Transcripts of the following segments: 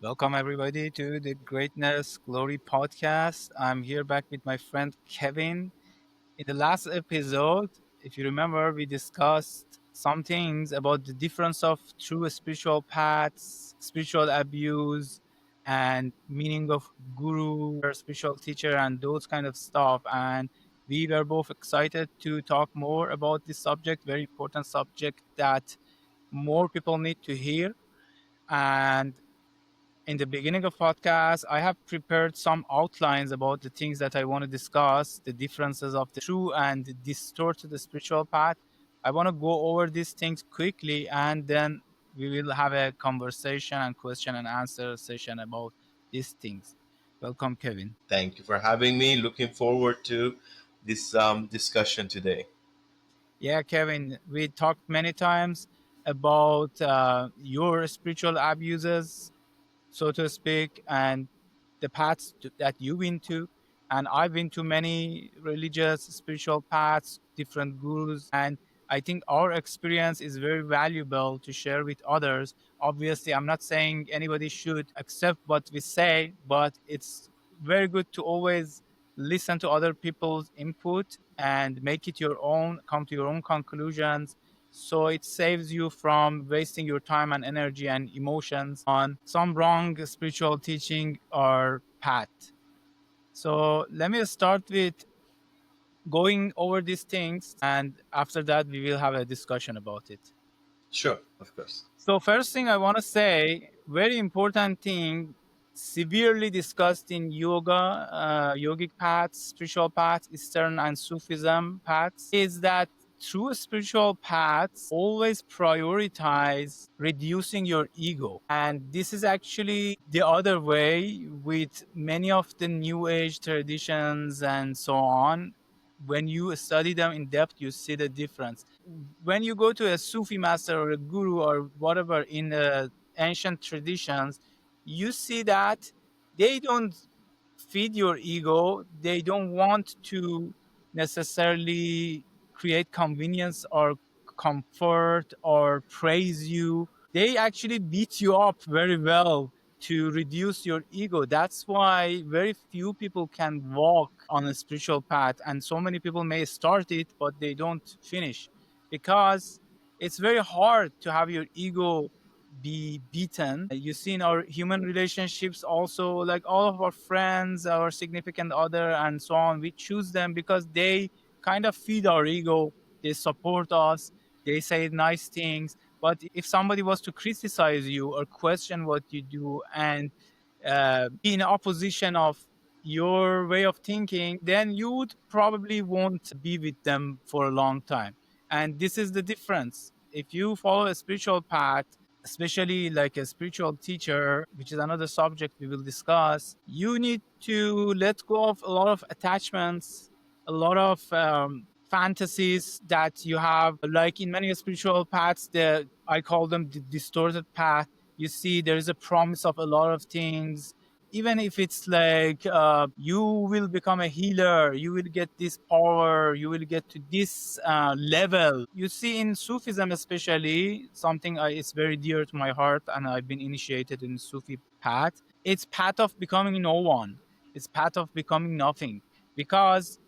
Welcome everybody to the Greatness Glory podcast. I'm here back with my friend Kevin. In the last episode, if you remember, we discussed some things about the difference of true spiritual paths, spiritual abuse, and meaning of guru or spiritual teacher and those kind of stuff. And we were both excited to talk more about this subject, very important subject that more people need to hear. And in the beginning of podcast, I have prepared some outlines about the things that I want to discuss, the differences of the true and the distorted spiritual path. I want to go over these things quickly and then we will have a conversation and question and answer session about these things. Welcome, Kevin. Thank you for having me. Looking forward to this discussion today. Yeah, Kevin, we talked many times about your spiritual abuses, so to speak, and the paths that you've been to. And I've been to many religious, spiritual paths, different gurus. And I think our experience is very valuable to share with others. Obviously, I'm not saying anybody should accept what we say, but it's very good to always listen to other people's input and make it your own, come to your own conclusions, so it saves you from wasting your time and energy and emotions on some wrong spiritual teaching or path. So let me start with going over these things, and after that, we will have a discussion about it. Sure, of course. So first thing I want to say, very important thing, severely discussed in yoga, yogic paths, spiritual paths, Eastern and Sufism paths, is that true spiritual paths always prioritize reducing your ego. And this is actually the other way with many of the new age traditions and so on. When you study them in depth, you see the difference. When you go to a Sufi master or a guru or whatever in the ancient traditions, you see that they don't feed your ego. They don't want to necessarily create convenience or comfort or praise you. They actually beat you up very well to reduce your ego. That's why very few people can walk on a spiritual path, and so many people may start it, but they don't finish because it's very hard to have your ego be beaten. You see in our human relationships also, like all of our friends, our significant other, and so on, we choose them because they kind of feed our ego. They support us. They say nice things. But if somebody was to criticize you or question what you do and be in opposition of your way of thinking, then you would probably won't be with them for a long time. And this is the difference. If you follow a spiritual path, especially like a spiritual teacher, which is another subject we will discuss, you need to let go of a lot of attachments, a lot of fantasies that you have. Like in many spiritual paths, I call them the distorted path. You see, there is a promise of a lot of things. Even if it's like you will become a healer, you will get this power, you will get to this level. You see, in Sufism, especially, something is very dear to my heart, and I've been initiated in Sufi path. It's path of becoming no one. It's path of becoming nothing. Because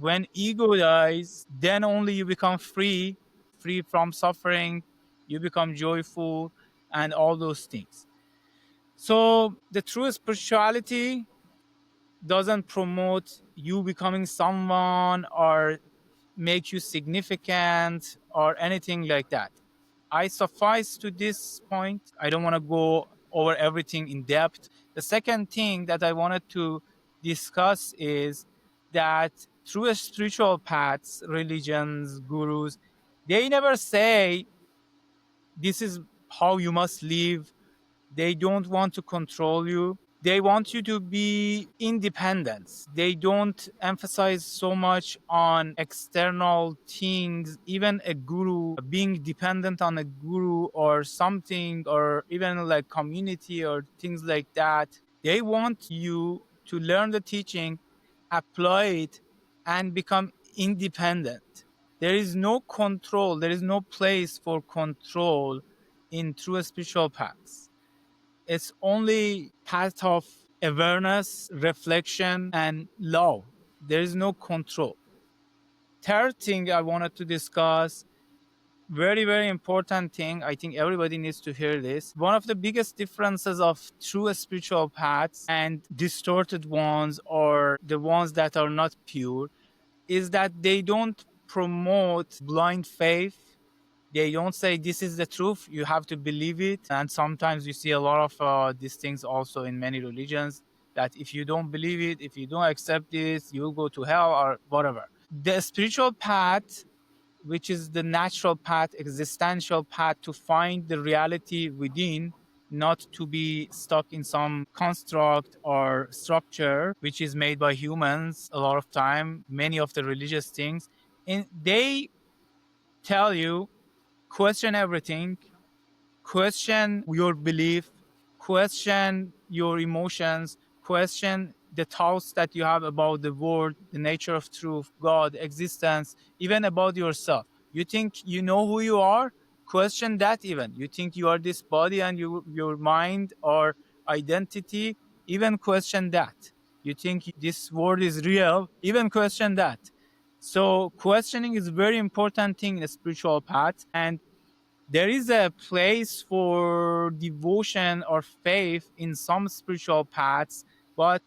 when ego dies, then only you become free, free from suffering. You become joyful, and all those things. So the true spirituality doesn't promote you becoming someone or make you significant or anything like that. I suffice to this point. I don't want to go over everything in depth. The second thing that I wanted to discuss is that through spiritual paths, religions, gurus, they never say this is how you must live. They don't want to control you. They want you to be independent. They don't emphasize so much on external things. Even a guru, being dependent on a guru or something, or even like community or things like that. They want you to learn the teaching, apply it, and become independent. There is no control. There is no place for control in true spiritual paths. It's only path of awareness, reflection, and love. There is no control. Third thing I wanted to discuss, very, very important thing. I think everybody needs to hear this. One of the biggest differences of true spiritual paths and distorted ones, or the ones that are not pure, is that they don't promote blind faith. They don't say this is the truth, you have to believe it. And sometimes you see a lot of these things also in many religions, that if you don't believe it, if you don't accept this, you'll go to hell or whatever. The spiritual path, which is the natural path, existential path to find the reality within, not to be stuck in some construct or structure which is made by humans a lot of time, many of the religious things. And they tell you, question everything, question your belief, question your emotions, question the thoughts that you have about the world, the nature of truth, God, existence, even about yourself. You think you know who you are? Question that even. You think you are this body and your mind or identity? Even question that. You think this world is real? Even question that. So questioning is a very important thing in a spiritual path. And there is a place for devotion or faith in some spiritual paths, but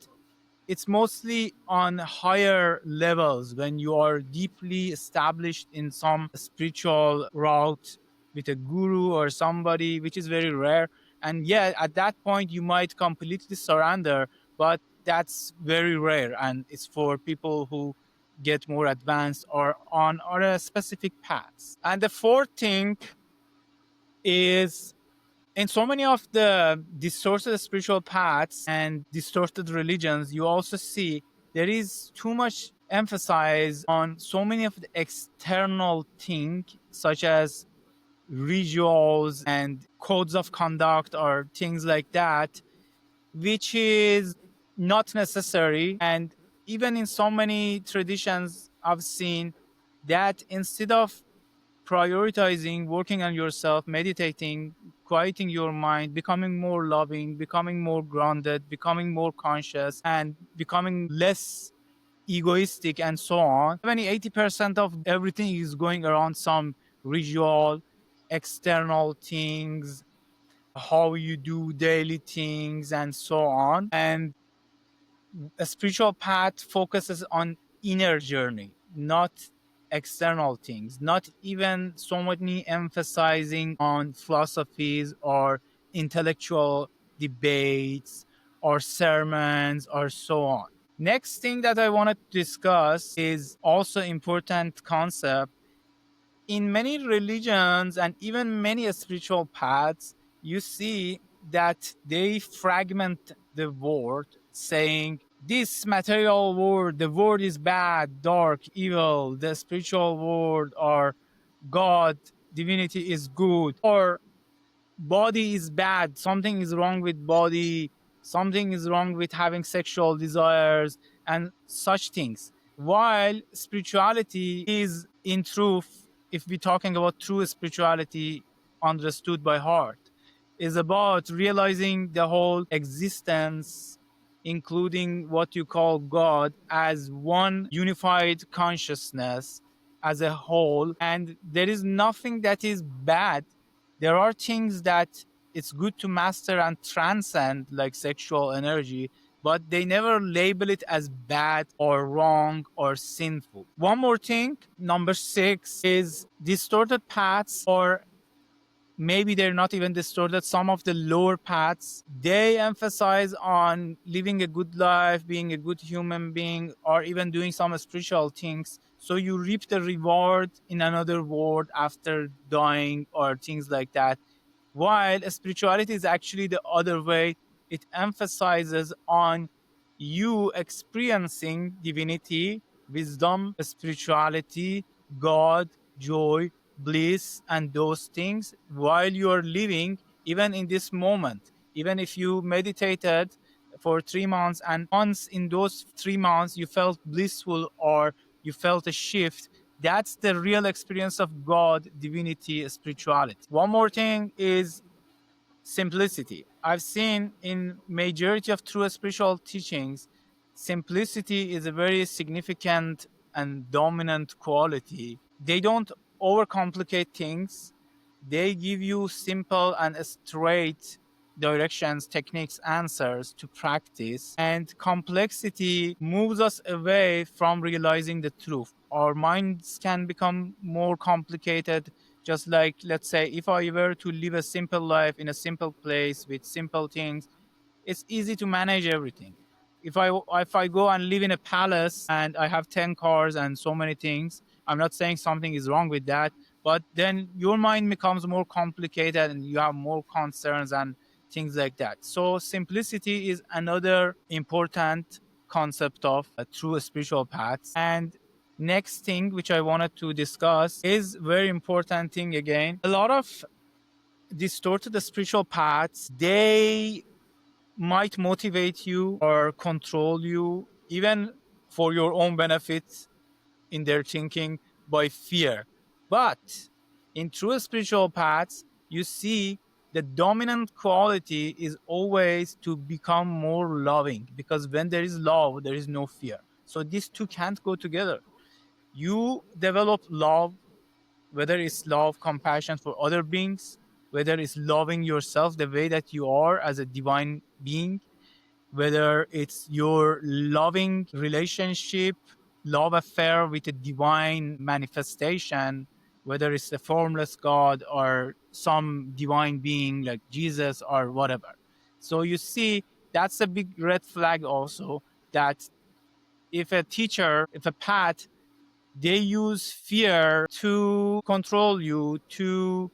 it's mostly on higher levels when you are deeply established in some spiritual route with a guru or somebody, which is very rare. And yeah, at that point, you might completely surrender, but that's very rare. And it's for people who get more advanced or on other specific paths. And the fourth thing is, in so many of the distorted spiritual paths and distorted religions, you also see there is too much emphasis on so many of the external things, such as rituals and codes of conduct or things like that, which is not necessary. And even in so many traditions, I've seen that instead of prioritizing working on yourself, meditating, quieting your mind, becoming more loving, becoming more grounded, becoming more conscious, and becoming less egoistic, and so on. 70-80% of everything is going around some ritual, external things, how you do daily things, and so on. And a spiritual path focuses on inner journey, not external things, not even so many emphasizing on philosophies or intellectual debates or sermons or so on. Next thing that I want to discuss is also important concept. In many religions and even many spiritual paths, you see that they fragment the world, saying this material world, the world is bad, dark, evil, the spiritual world or God, divinity is good, or body is bad, something is wrong with body, something is wrong with having sexual desires and such things. While spirituality is, in truth, if we're talking about true spirituality understood by heart, is about realizing the whole existence, including what you call God, as one unified consciousness as a whole. And there is nothing that is bad. There are things that it's good to master and transcend, like sexual energy, but they never label it as bad or wrong or sinful. One more thing, number 6, is distorted paths, or maybe they're not even distorted. Some of the lower paths, they emphasize on living a good life, being a good human being, or even doing some spiritual things. So you reap the reward in another world after dying or things like that. While spirituality is actually the other way. It emphasizes on you experiencing divinity, wisdom, spirituality, God, joy, bliss, and those things while you are living, even in this moment. Even if you meditated for 3 months and once in those 3 months you felt blissful or you felt a shift, that's the real experience of God, divinity, spirituality. One more thing is simplicity. I've seen in majority of true spiritual teachings, simplicity is a very significant and dominant quality. They don't overcomplicate things. They give you simple and straight directions, techniques, answers to practice. And complexity moves us away from realizing the truth. Our minds can become more complicated. Just like, let's say, if I were to live a simple life in a simple place with simple things, it's easy to manage everything. If I go and live in a palace and I have 10 cars and so many things, I'm not saying something is wrong with that, but then your mind becomes more complicated and you have more concerns and things like that. So simplicity is another important concept of a true spiritual paths. And next thing which I wanted to discuss is very important thing again. A lot of distorted spiritual paths, they might motivate you or control you, even for your own benefit in their thinking, by fear. But in true spiritual paths, you see the dominant quality is always to become more loving, because when there is love, there is no fear. So these two can't go together. You develop love, whether it's love, compassion for other beings, whether it's loving yourself the way that you are as a divine being, whether it's your loving relationship, love affair with a divine manifestation, whether it's a formless God or some divine being like Jesus or whatever. So you see, that's a big red flag also, that if a teacher, if a path, they use fear to control you, to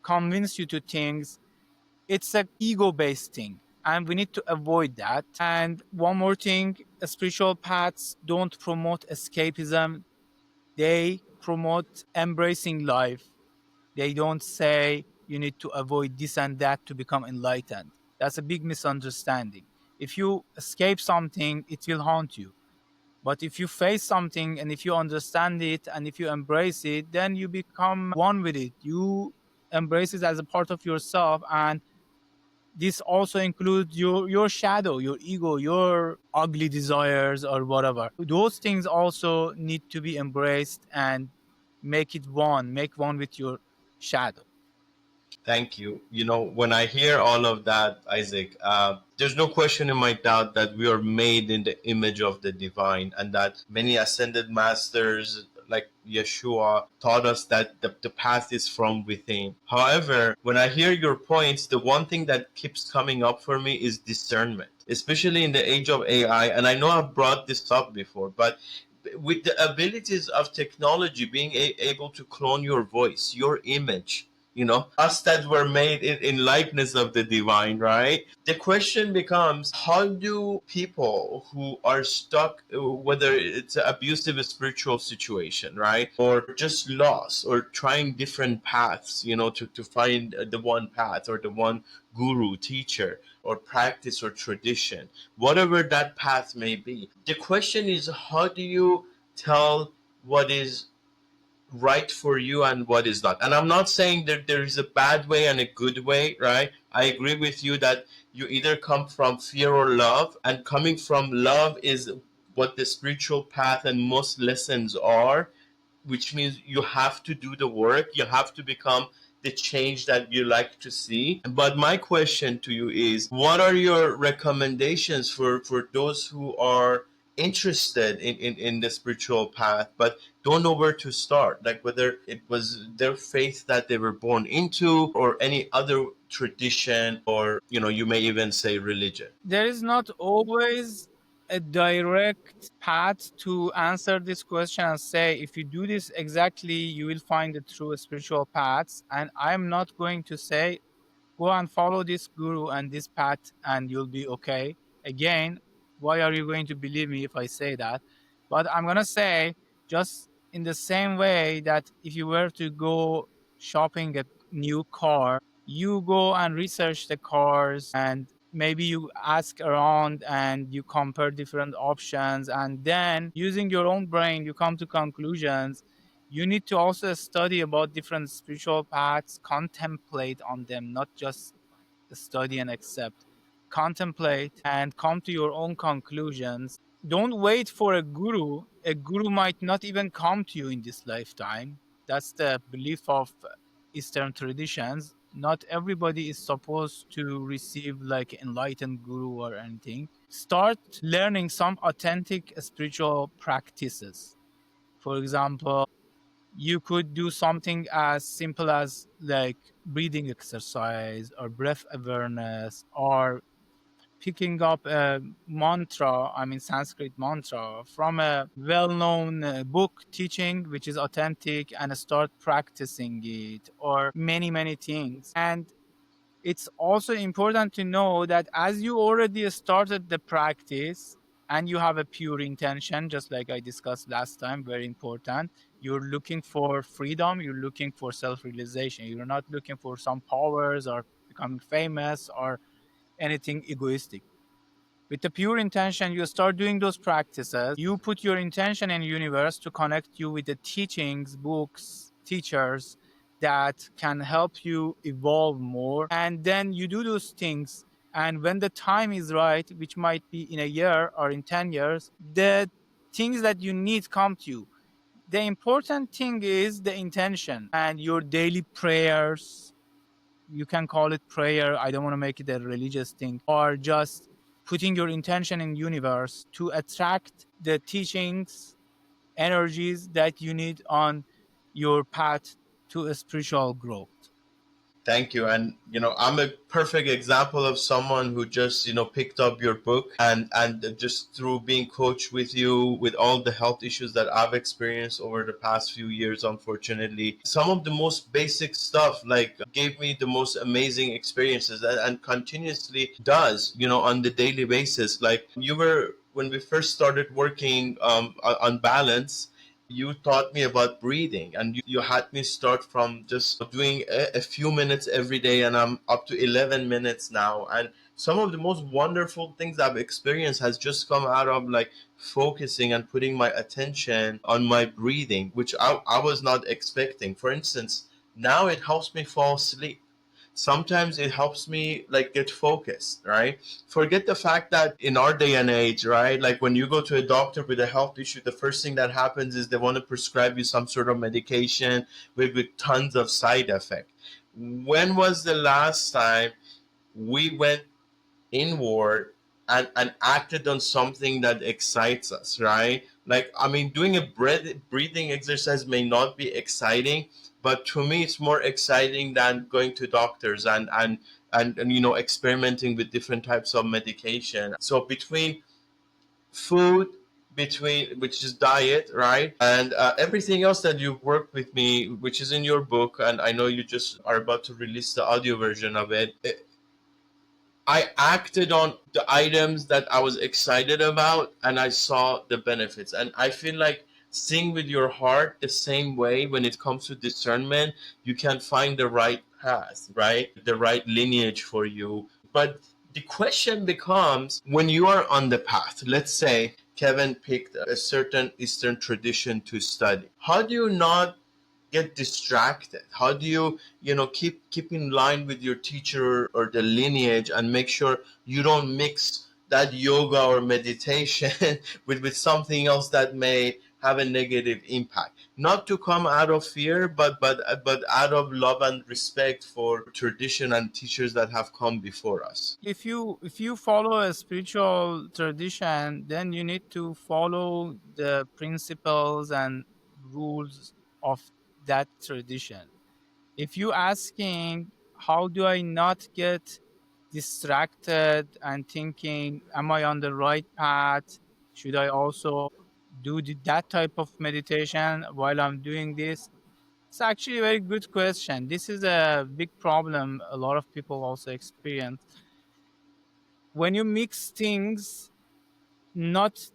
convince you to things, it's an ego based thing. And we need to avoid that. And one more thing, spiritual paths don't promote escapism, they promote embracing life. They don't say you need to avoid this and that to become enlightened. That's a big misunderstanding. If you escape something, it will haunt you. But if you face something and if you understand it and if you embrace it, then you become one with it. You embrace it as a part of yourself, and this also includes your shadow, your ego, your ugly desires or whatever. Those things also need to be embraced and make one with your shadow. Thank you. You know, when I hear all of that, Isaac, there's no question in my doubt that we are made in the image of the divine, and that many ascended masters like Yeshua taught us that the path is from within. However, when I hear your points, the one thing that keeps coming up for me is discernment, especially in the age of AI. And I know I've brought this up before, but with the abilities of technology being able to clone your voice, your image, us that were made in likeness of the divine, right? The question becomes, how do people who are stuck, whether it's an abusive spiritual situation, right, or just lost or trying different paths, to find the one path or the one guru, teacher, or practice or tradition, whatever that path may be, the question is, how do you tell what is right for you and what is not? And I'm not saying that there is a bad way and a good way, right? I agree with you that you either come from fear or love, and coming from love is what the spiritual path and most lessons are, which means you have to do the work, you have to become the change that you like to see. But my question to you is, what are your recommendations for those who are interested in the spiritual path but don't know where to start, like whether it was their faith that they were born into or any other tradition, or you may even say religion? There is not always a direct path to answer this question and say, if you do this exactly, you will find the true spiritual paths. And I'm not going to say, go and follow this guru and this path and you'll be okay. Again, why are you going to believe me if I say that? But I'm going to say, just in the same way that if you were to go shopping a new car, you go and research the cars and maybe you ask around and you compare different options, and then using your own brain you come to conclusions. You need to also study about different spiritual paths, contemplate on them, not just study and accept. Contemplate and come to your own conclusions. Don't wait for a guru. A guru might not even come to you in this lifetime. That's the belief of Eastern traditions. Not everybody is supposed to receive like enlightened guru or anything. Start learning some authentic spiritual practices. For example, you could do something as simple as like breathing exercise or breath awareness or picking up a mantra, I mean Sanskrit mantra from a well-known book teaching which is authentic and start practicing it or many things. And it's also important to know that as you already started the practice and you have a pure intention, just like I discussed last time, very important. You're looking for freedom, you're looking for self realization. You're not looking for some powers or becoming famous or anything egoistic. With the pure intention, you start doing those practices. You put your intention in universe to connect you with the teachings, books, teachers that can help you evolve more. And then you do those things. And when the time is right, which might be in a year or in 10 years, the things that you need come to you. The important thing is the intention and your daily prayers. You can call it prayer. I don't want to make it a religious thing, or just putting your intention in universe to attract the teachings, energies that you need on your path to a spiritual growth. Thank you. And I'm a perfect example of someone who just picked up your book, and just through being coached with you with all the health issues that I've experienced over the past few years, unfortunately, some of the most basic stuff like gave me the most amazing experiences, and continuously does on the daily basis. Like you were when we first started working on balance, you taught me about breathing, and you had me start from just doing a few minutes every day, and I'm up to 11 minutes now. And some of the most wonderful things I've experienced has just come out of like focusing and putting my attention on my breathing, which I was not expecting. For instance, now it helps me fall asleep. Sometimes it helps me like get focused, right? Forget the fact that in our day and age, right, like when you go to a doctor with a health issue, the first thing that happens is they want to prescribe you some sort of medication with tons of side effect. When was the last time we went inward and acted on something that excites us, right? Like, I mean, doing a breathing exercise may not be exciting, but to me, it's more exciting than going to doctors and experimenting with different types of medication. So between food, between which is diet, right, and everything else that you've worked with me, which is in your book, and I know you just are about to release the audio version of it. I acted on the items that I was excited about, and I saw the benefits. And I feel like seeing with your heart the same way when it comes to discernment, you can find the right path, right? The right lineage for you. But the question becomes, when you are on the path, let's say Kevin picked a certain Eastern tradition to study, how do you not get distracted? How do you keep in line with your teacher or the lineage, and make sure you don't mix that yoga or meditation with something else that may have a negative impact, not to come out of fear, but out of love and respect for tradition and teachers that have come before us? If you follow a spiritual tradition, then you need to follow the principles and rules of that tradition. If you asking how do I not get distracted and thinking, am I on the right path? Should I also do that type of meditation while I'm doing this? It's actually a very good question. This is a big problem a lot of people also experience. When you mix things, not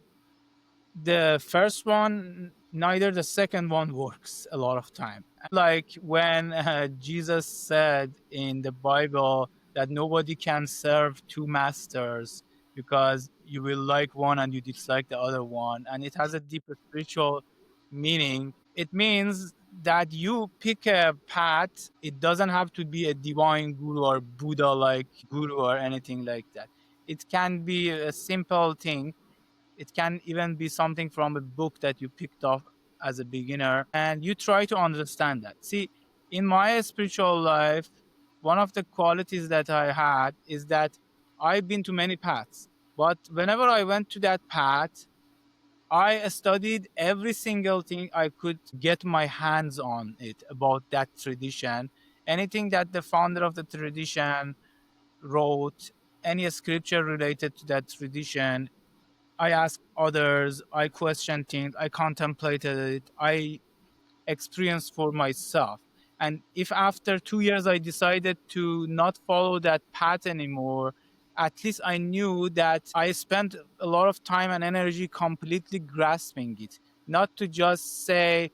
the first one, neither the second one works a lot of time. Like when Jesus said in the Bible that nobody can serve two masters because you will like one and you dislike the other one, and it has a deeper spiritual meaning. It means that you pick a path. It doesn't have to be a divine guru or Buddha like guru or anything like that. It can be a simple thing. It can even be something from a book that you picked up as a beginner and you try to understand that. See, in my spiritual life, one of the qualities that I had is that I've been to many paths, but whenever I went to that path, I studied every single thing I could get my hands on it about that tradition. Anything that the founder of the tradition wrote, any scripture related to that tradition, I asked others, I questioned things, I contemplated it, I experienced for myself. And if after 2 years I decided to not follow that path anymore, at least I knew that I spent a lot of time and energy completely grasping it, not to just say,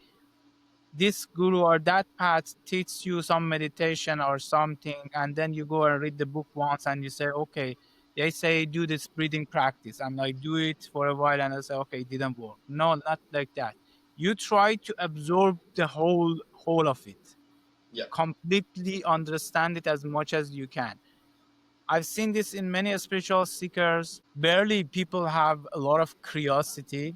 this guru or that path teaches you some meditation or something, and then you go and read the book once and you say, okay, they say do this breathing practice, and I do it for a while and I say, okay, it didn't work. No, not like that. You try to absorb the whole of it, Yeah. completely understand it as much as you can. I've seen this in many spiritual seekers. Barely people have a lot of curiosity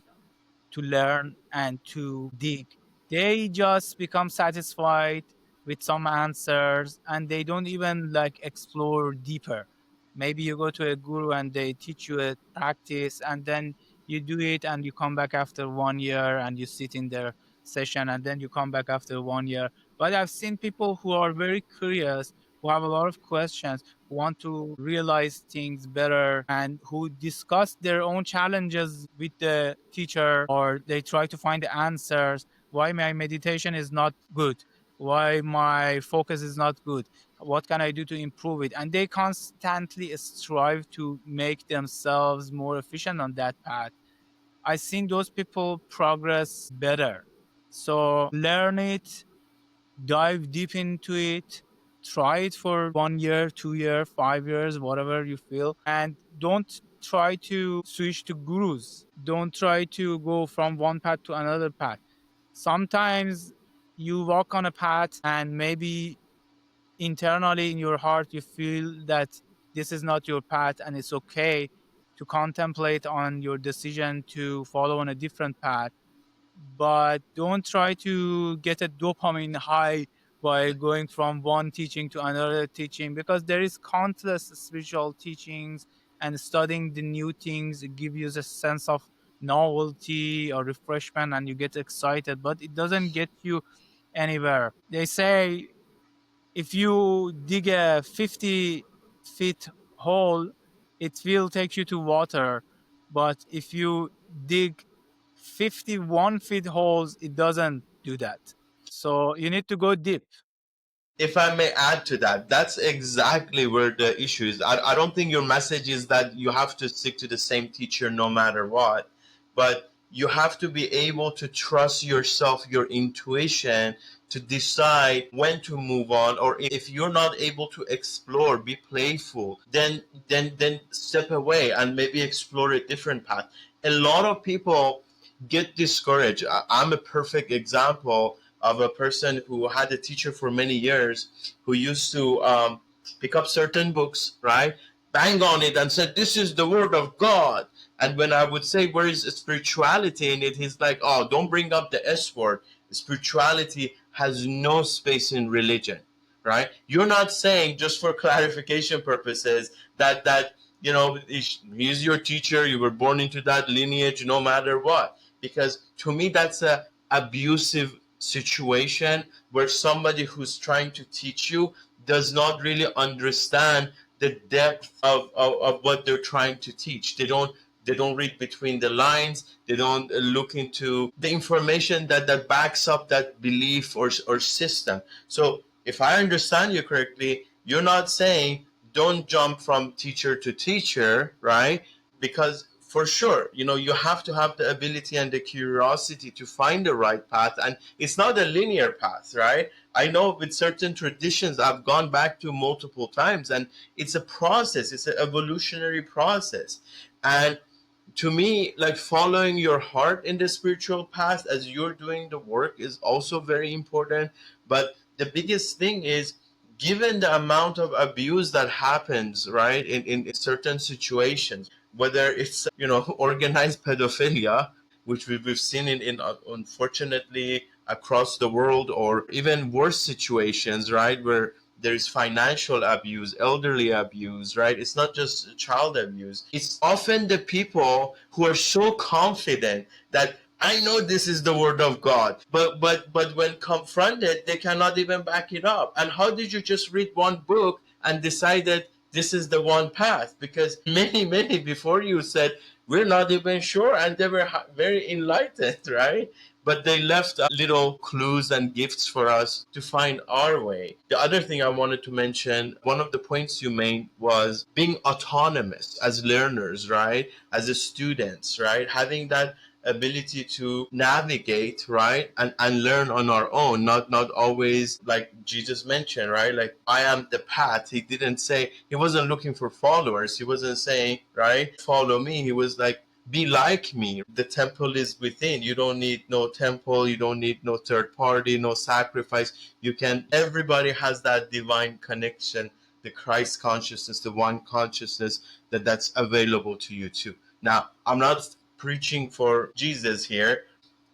to learn and to dig. They just become satisfied with some answers and they don't even like explore deeper. Maybe you go to a guru and they teach you a practice and then you do it and you come back after 1 year and you sit in their session and then you come back after 1 year. But I've seen people who are very curious, who have a lot of questions, who want to realize things better and who discuss their own challenges with the teacher, or they try to find the answers. Why my meditation is not good? Why my focus is not good? What can I do to improve it? And they constantly strive to make themselves more efficient on that path. I've seen those people progress better. So learn it, dive deep into it, try it for 1 year, 2 year, 5 years, whatever you feel, and don't try to switch to gurus. Don't try to go from one path to another path. Sometimes you walk on a path and maybe internally in your heart you feel that this is not your path, and it's okay to contemplate on your decision to follow on a different path, but don't try to get a dopamine high by going from one teaching to another teaching, because there is countless spiritual teachings, and studying the new things give you a sense of novelty or refreshment and you get excited, but it doesn't get you anywhere. They say if you dig a 50 feet hole, it will take you to water. But if you dig 51 feet holes, it doesn't do that. So you need to go deep. If I may add to that, that's exactly where the issue is. I don't think your message is that you have to stick to the same teacher no matter what, but you have to be able to trust yourself, your intuition, to decide when to move on. Or if you're not able to explore, be playful, then step away and maybe explore a different path. A lot of people get discouraged. I'm a perfect example of a person who had a teacher for many years who used to pick up certain books, right? Bang on it and said, "This is the word of God." And when I would say, "Where is spirituality in it?" he's like, "Oh, don't bring up the S word. Spirituality has no space in religion." Right? You're not saying, just for clarification purposes, that he's your teacher. You were born into that lineage, no matter what. Because to me, that's a abusive situation where somebody who's trying to teach you does not really understand the depth of what they're trying to teach. They don't read between the lines. They don't look into the information that backs up that belief or system. So if I understand you correctly, you're not saying don't jump from teacher to teacher, right? Because for sure, you have to have the ability and the curiosity to find the right path, and it's not a linear path, right? I know with certain traditions I've gone back to multiple times, and it's a process. It's an evolutionary process. And To me, like following your heart in the spiritual path as you're doing the work is also very important. But the biggest thing is, given the amount of abuse that happens, right, in certain situations, whether it's organized pedophilia, which we've seen in unfortunately across the world, or even worse situations, right, where there's financial abuse, elderly abuse, right? It's not just child abuse. It's often the people who are so confident that I know this is the word of God, but when confronted, they cannot even back it up. And how did you just read one book and decided this is the one path? Because many before you said we're not even sure, and they were very enlightened, right? But they left little clues and gifts for us to find our way. The other thing I wanted to mention, one of the points you made was being autonomous as learners, right? As a students, right? Having that ability to navigate, right, and learn on our own, not always like Jesus mentioned, right, like I am the path. He didn't say, he wasn't looking for followers. He wasn't saying, right, follow me. He was like, be like me. The temple is within. You don't need no temple. You don't need no third party, no sacrifice. You can, everybody has that divine connection, the Christ consciousness, the one consciousness that's available to you too. Now, I'm not preaching for Jesus here.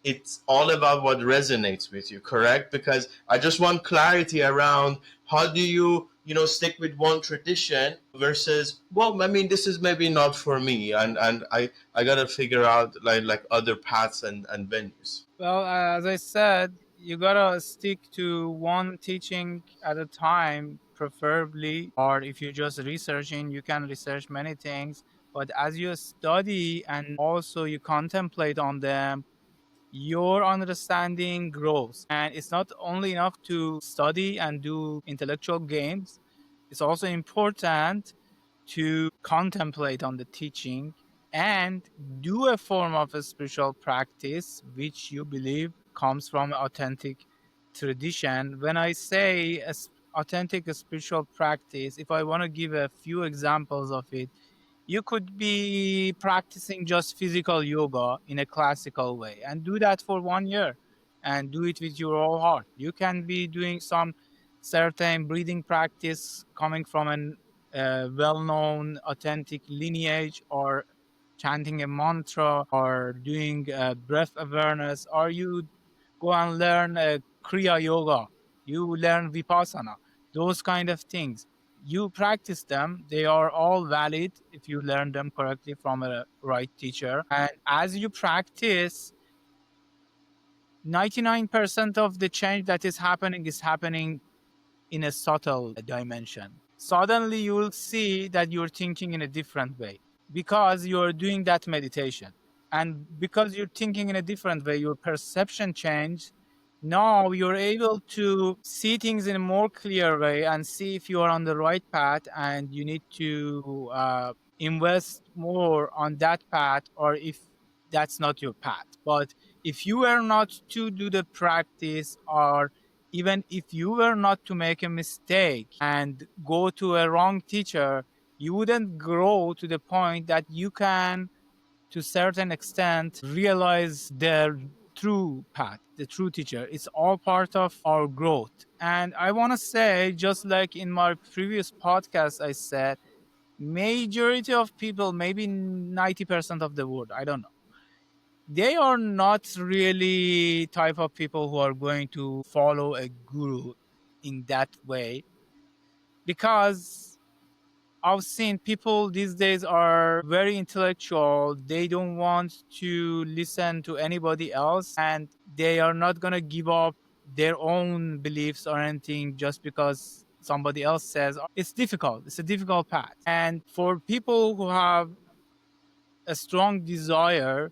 It's all about what resonates with you, correct? Because I just want clarity around how do you, stick with one tradition versus, well, I mean, this is maybe not for me, and I gotta figure out like other paths and venues. Well, as I said, you gotta stick to one teaching at a time, preferably. Or if you're just researching, you can research many things. But as you study and also you contemplate on them, your understanding grows. And it's not only enough to study and do intellectual games, it's also important to contemplate on the teaching and do a form of a spiritual practice which you believe comes from authentic tradition. When I say authentic spiritual practice, if I want to give a few examples of it, you could be practicing just physical yoga in a classical way and do that for 1 year and do it with your whole heart. You can be doing some certain breathing practice coming from an well-known authentic lineage, or chanting a mantra, or doing breath awareness, or you go and learn kriya yoga, you learn vipassana, those kind of things. You practice them, they are all valid if you learn them correctly from a right teacher. And as you practice, 99% of the change that is happening in a subtle dimension. Suddenly you will see that you're thinking in a different way because you're doing that meditation. And because you're thinking in a different way, your perception changed. Now you're able to see things in a more clear way and see if you are on the right path and you need to invest more on that path, or if that's not your path. But if you were not to do the practice, or even if you were not to make a mistake and go to a wrong teacher, you wouldn't grow to the point that you can, to a certain extent, realize their true path, the true teacher. It's all part of our growth. And I want to say, just like in my previous podcast, I said, majority of people, maybe 90% of the world, I don't know, they are not really type of people who are going to follow a guru in that way, because I've seen people these days are very intellectual. They don't want to listen to anybody else, and they are not going to give up their own beliefs or anything just because somebody else says. It's difficult. It's a difficult path. And for people who have a strong desire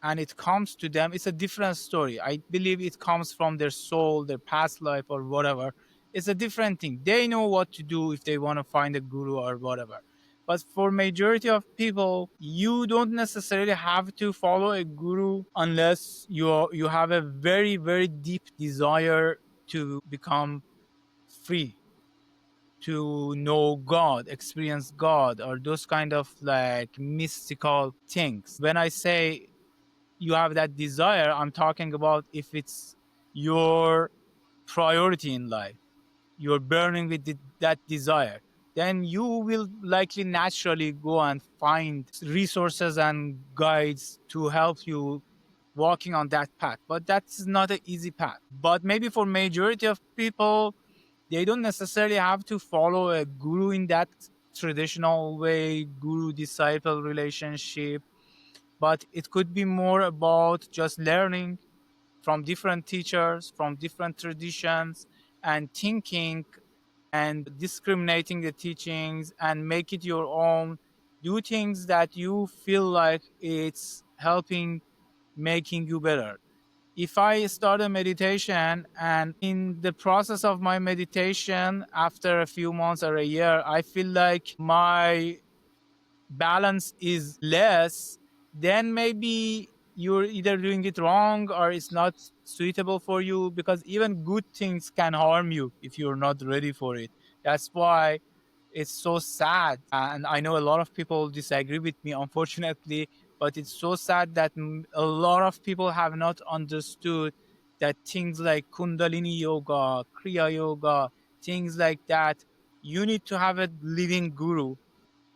and it comes to them, it's a different story. I believe it comes from their soul, their past life, or whatever. It's a different thing. They know what to do if they want to find a guru or whatever. But for majority of people, you don't necessarily have to follow a guru unless you have a very, very deep desire to become free, to know God, experience God, or those kind of like mystical things. When I say you have that desire, I'm talking about if it's your priority in life, you're burning with that desire, then you will likely naturally go and find resources and guides to help you walking on that path. But that's not an easy path. But maybe for majority of people, they don't necessarily have to follow a guru in that traditional way, guru disciple relationship, but it could be more about just learning from different teachers, from different traditions, and thinking and discriminating the teachings and make it your own. Do things that you feel like it's helping making you better. If I start a meditation and in the process of my meditation, after a few months or a year, I feel like my balance is less, then maybe you're either doing it wrong or it's not suitable for you, because even good things can harm you if you're not ready for it. That's why it's so sad. And I know a lot of people disagree with me, unfortunately, but it's so sad that a lot of people have not understood that things like Kundalini yoga, Kriya yoga, things like that, you need to have a living guru.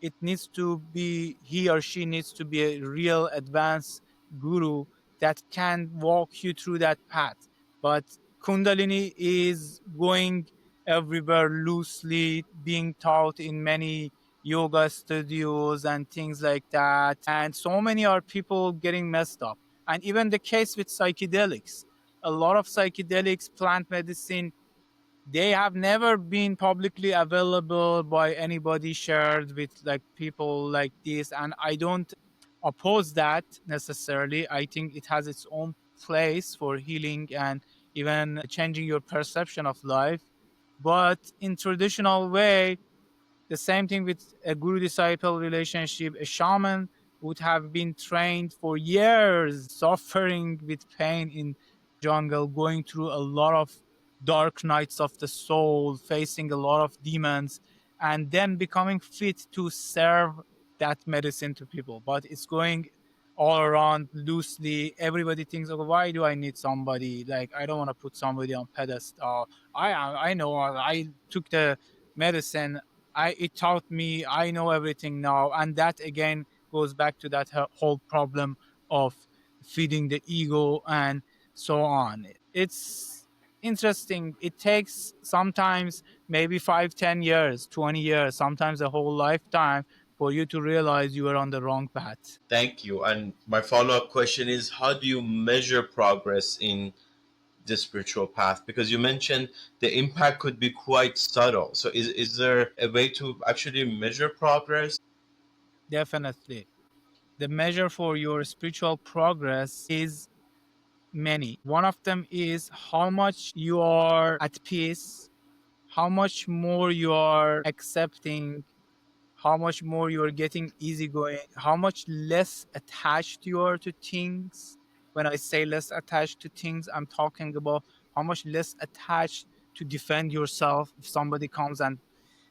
It needs to be, he or she needs to be a real advanced guru that can walk you through that path. But Kundalini is going everywhere loosely, being taught in many yoga studios and things like that. And so many are people getting messed up. And even the case with psychedelics, a lot of psychedelics, plant medicine, they have never been publicly available by anybody, shared with like people like this. And I don't oppose that necessarily. I think it has its own place for healing and even changing your perception of life. But in traditional way, the same thing with a guru disciple relationship. A shaman would have been trained for years, suffering with pain in jungle, going through a lot of dark nights of the soul, facing a lot of demons, and then becoming fit to serve that medicine to people. But it's going all around loosely. Everybody thinks, "Oh, why do I need somebody? Like, I don't want to put somebody on pedestal. I know I took the medicine. It taught me, I know everything now." And that again goes back to that whole problem of feeding the ego and so on. It's interesting. It takes sometimes maybe 5, 10 years, 20 years, sometimes a whole lifetime for you to realize you are on the wrong path. Thank you. And my follow up question is, how do you measure progress in the spiritual path? Because you mentioned the impact could be quite subtle. So, is there a way to actually measure progress? Definitely. The measure for your spiritual progress is many. One of them is how much you are at peace, how much more you are accepting, how much more you are getting easygoing, how much less attached you are to things. When I say less attached to things, I'm talking about how much less attached to defend yourself if somebody comes and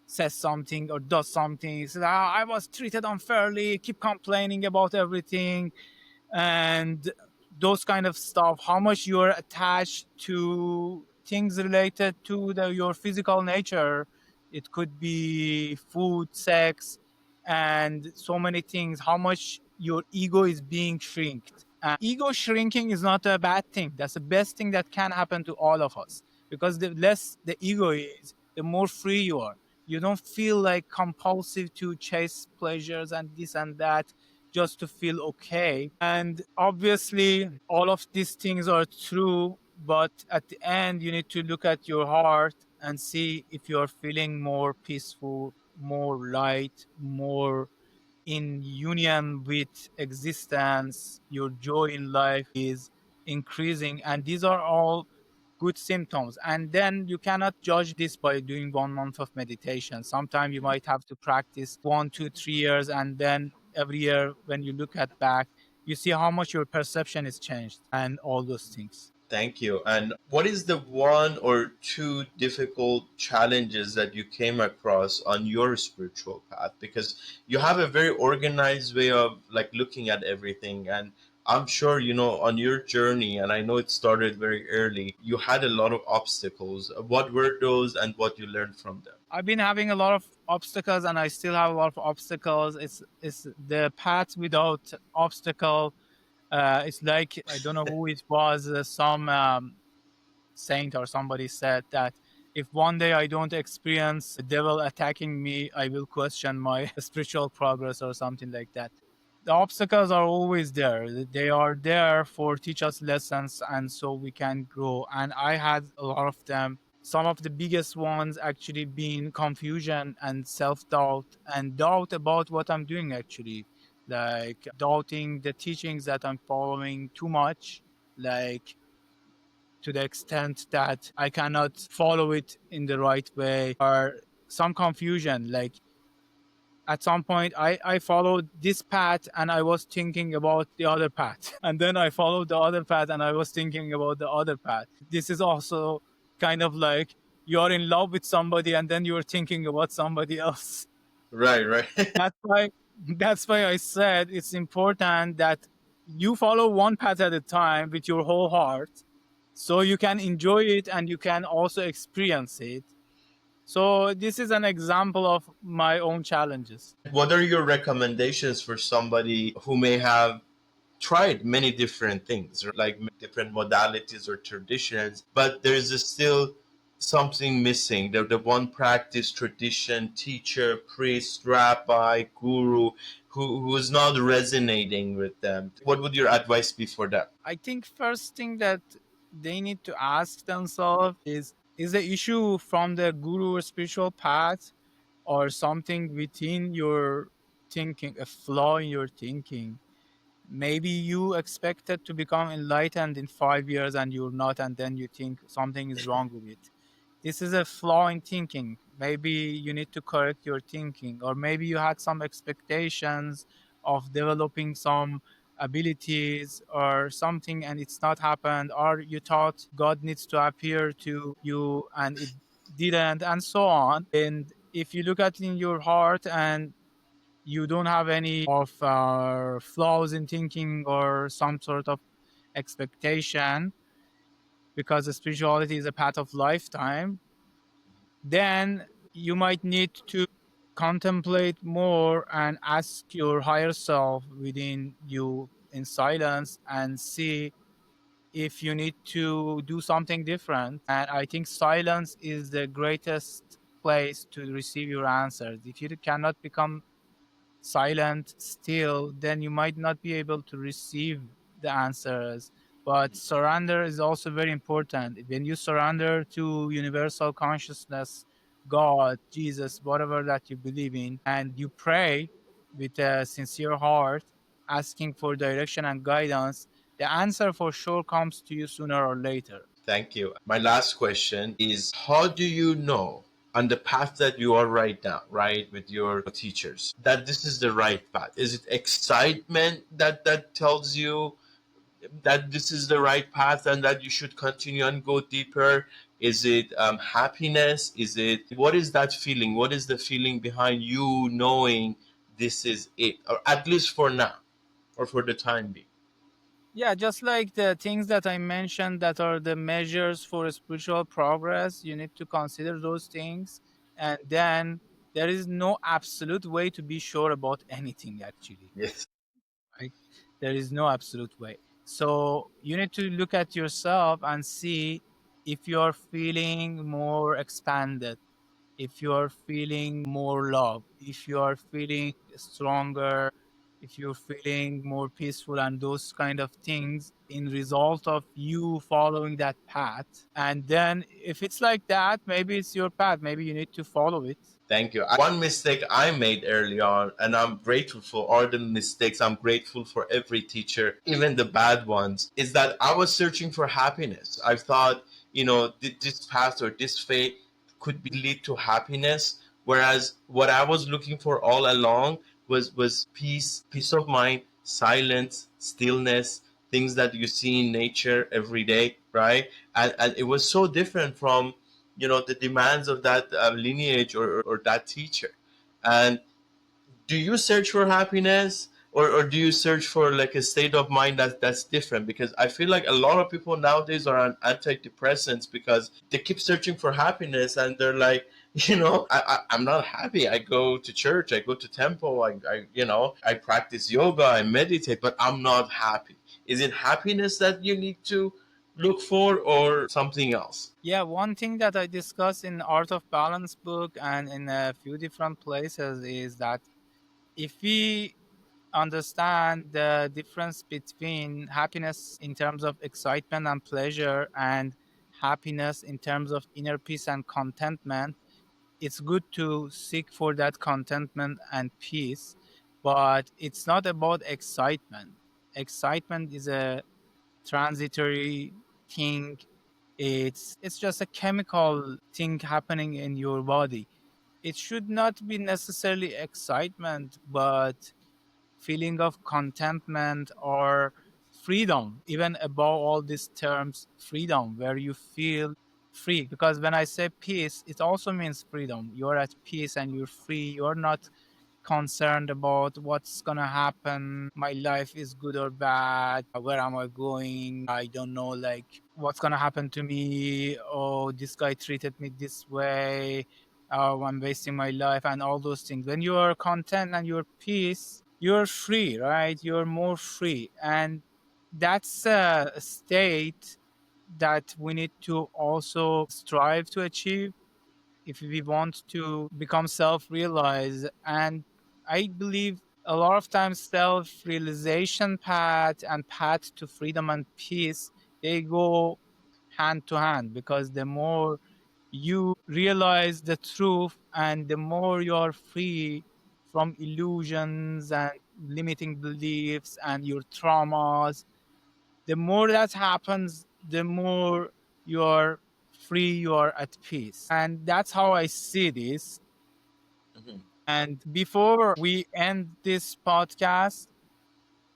says something or does something. You say, "Ah, I was treated unfairly," keep complaining about everything and those kind of stuff. How much you're attached to things related to your physical nature. It could be food, sex, and so many things. How much your ego is being shrinked. Ego shrinking is not a bad thing. That's the best thing that can happen to all of us, because the less the ego is, the more free you are. You don't feel like compulsive to chase pleasures and this and that just to feel okay. And obviously, all of these things are true, but at the end, you need to look at your heart and see if you're feeling more peaceful, more light, more in union with existence, your joy in life is increasing. And these are all good symptoms. And then you cannot judge this by doing 1 month of meditation. Sometimes you might have to practice 1, 2, 3 years, and then every year when you look at back, you see how much your perception is changed and all those things. Thank you. And what is the one or two difficult challenges that you came across on your spiritual path? Because you have a very organized way of like looking at everything. And I'm sure, on your journey, and I know it started very early, you had a lot of obstacles. What were those and what you learned from them? I've been having a lot of obstacles, and I still have a lot of obstacles. It's the path without obstacle. It's like, I don't know who it was. Some saint or somebody said that if one day I don't experience the devil attacking me, I will question my spiritual progress or something like that. The obstacles are always there. They are there for teach us lessons, and so we can grow. And I had a lot of them. Some of the biggest ones actually being confusion and self-doubt and doubt about what I'm doing, actually, like doubting the teachings that I'm following too much, like to the extent that I cannot follow it in the right way, or some confusion. Like at some point, I followed this path and I was thinking about the other path. And then I followed the other path and I was thinking about the other path. This is also kind of like you're in love with somebody and then you're thinking about somebody else. Right, right. That's why that's why I said it's important that you follow one path at a time with your whole heart, so you can enjoy it and you can also experience it. So this is an example of my own challenges. What are your recommendations for somebody who may have tried many different things, or like different modalities or traditions, but there's still something missing? The one practice, tradition, teacher, priest, rabbi, guru, who is not resonating with them. What would your advice be for them? I think first thing that they need to ask themselves is the issue from the guru or spiritual path, or something within your thinking, a flaw in your thinking? Maybe you expected to become enlightened in 5 years and you're not, and then you think something is wrong with it. This is a flaw in thinking. Maybe you need to correct your thinking, or maybe you had some expectations of developing some abilities or something and it's not happened, or you thought God needs to appear to you and it didn't, and so on. And if you look at in your heart and you don't have any of flaws in thinking or some sort of expectation, because spirituality is a path of lifetime, then you might need to contemplate more and ask your higher self within you in silence and see if you need to do something different. And I think silence is the greatest place to receive your answers. If you cannot become silent still, then you might not be able to receive the answers. But surrender is also very important. When you surrender to universal consciousness, God, Jesus, whatever that you believe in, and you pray with a sincere heart, asking for direction and guidance, the answer for sure comes to you sooner or later. Thank you. My last question is, how do you know on the path that you are right now, right, with your teachers, that this is the right path? Is it excitement that tells you that this is the right path and that you should continue and go deeper? Is it happiness? Is it, what is that feeling? What is the feeling behind you knowing this is it, or at least for now, or for the time being? Yeah, just like the things that I mentioned that are the measures for spiritual progress, you need to consider those things. And then there is no absolute way to be sure about anything, actually. Yes. Right? There is no absolute way. So you need to look at yourself and see if you're feeling more expanded, if you're feeling more love, if you're feeling stronger, if you're feeling more peaceful, and those kind of things in result of you following that path. And then if it's like that, maybe it's your path, maybe you need to follow it. Thank you. One mistake I made early on, and I'm grateful for all the mistakes, I'm grateful for every teacher, even the bad ones, is that I was searching for happiness. I thought, this path or this fate could lead to happiness. Whereas what I was looking for all along was peace of mind, silence, stillness, things that you see in nature every day. right? And it was so different from, the demands of that lineage, or that teacher. And do you search for happiness, or do you search for like a state of mind that's different? Because I feel like a lot of people nowadays are on antidepressants because they keep searching for happiness, and they're like, I'm not happy. I go to church, I go to temple, I practice yoga, I meditate, but I'm not happy. Is it happiness that you need to look for, or something else? Yeah, one thing that I discuss in Art of Balance book and in a few different places is that if we understand the difference between happiness in terms of excitement and pleasure and happiness in terms of inner peace and contentment, it's good to seek for that contentment and peace, but it's not about excitement. Excitement is a transitory thing. It's just a chemical thing happening in your body. It should not be necessarily excitement, but feeling of contentment or freedom, even above all these terms, freedom, where you feel free. Because when I say peace, it also means freedom. You're at peace and you're free. You're not concerned about what's gonna happen. My life is good or bad. Where am I going? I don't know, like what's gonna happen to me. Oh, this guy treated me this way. Oh, I'm wasting my life and all those things. When you are content and you're peace, you're free, right? You're more free. And that's a state that we need to also strive to achieve if we want to become self-realized. And I believe a lot of times self-realization path and path to freedom and peace, they go hand to hand, because the more you realize the truth and the more you're free from illusions and limiting beliefs and your traumas, the more that happens, the more you're free, you're at peace. And that's how I see this. Mhm. And before we end this podcast,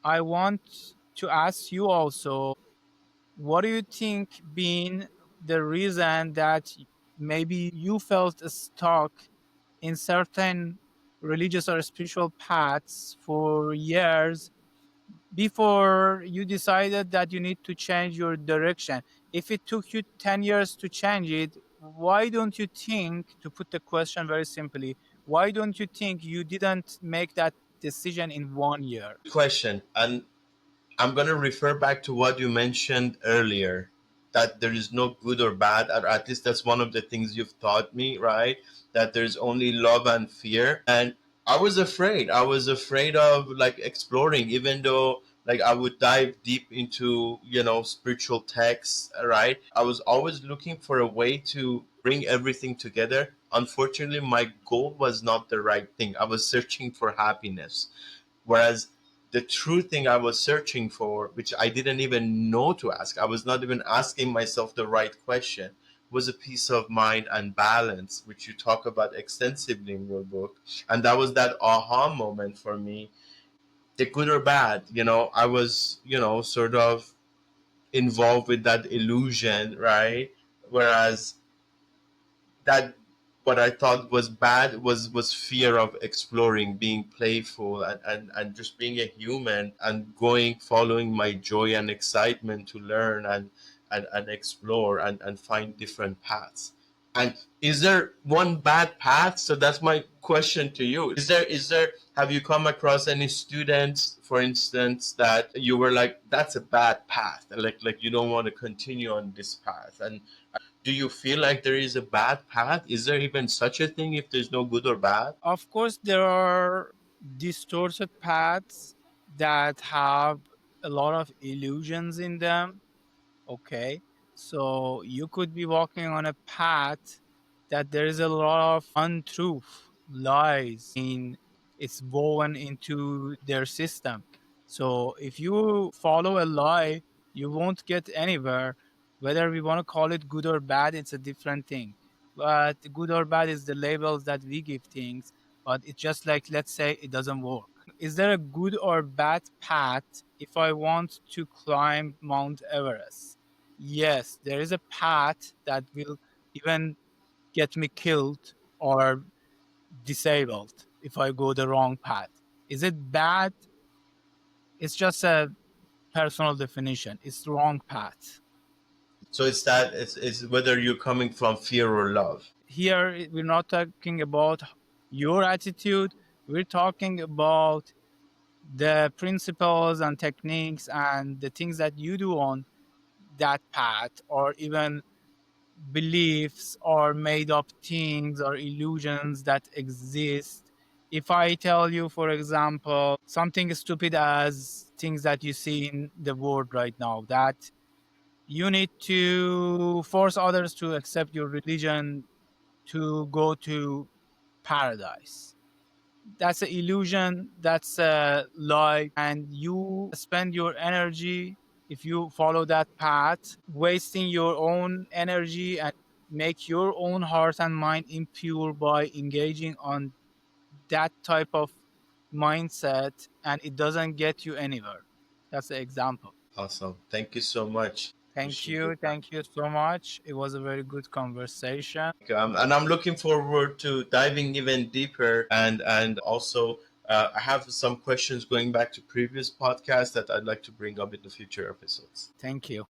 I want to ask you also, what do you think been the reason that maybe you felt stuck in certain religious or spiritual paths for years before you decided that you need to change your direction? If it took you 10 years to change it, why don't you think, to put the question very simply, why don't you think you didn't make that decision in 1 year? Question. And I'm going to refer back to what you mentioned earlier, that there is no good or bad, or at least that's one of the things you've taught me, right? That there's only love and fear. And I was afraid. I was afraid of like exploring, even though like I would dive deep into, spiritual texts, right? I was always looking for a way to bring everything together. Unfortunately, my goal was not the right thing. I was searching for happiness. Whereas the true thing I was searching for, which I didn't even know to ask, I was not even asking myself the right question, was a peace of mind and balance, which you talk about extensively in your book. And that was that aha moment for me. The good or bad, I was, sort of involved with that illusion, right? Whereas that what I thought was bad was fear of exploring, being playful, and just being a human, and going following my joy and excitement to learn and explore and find different paths. And is there one bad path? So that's my question to you. Is there have you come across any students, for instance, that you were like, that's a bad path, like you don't want to continue on this path? And do you feel like there is a bad path? Is there even such a thing if there's no good or bad? Of course, there are distorted paths that have a lot of illusions in them. Okay. So you could be walking on a path that there is a lot of untruth, lies in it's woven into their system. So if you follow a lie, you won't get anywhere. Whether we want to call it good or bad, it's a different thing. But good or bad is the labels that we give things. But it's just like, let's say it doesn't work. Is there a good or bad path if I want to climb Mount Everest? yes, there is a path that will even get me killed or disabled if I go the wrong path. Is it bad? It's just a personal definition. It's the wrong path. So it's that it's whether you're coming from fear or love. Here, we're not talking about your attitude. We're talking about the principles and techniques and the things that you do on that path, or even beliefs or made up things or illusions that exist. If I tell you, for example, something stupid as things that you see in the world right now, that you need to force others to accept your religion to go to paradise. That's an illusion, that's a lie, and you spend your energy, if you follow that path, wasting your own energy and make your own heart and mind impure by engaging on that type of mindset, and it doesn't get you anywhere. That's the example. Awesome. Thank you so much. Thank Appreciate your you. time. Thank you so much. It was a very good conversation. And I'm looking forward to diving even deeper, and also I have some questions going back to previous podcasts that I'd like to bring up in the future episodes. Thank you.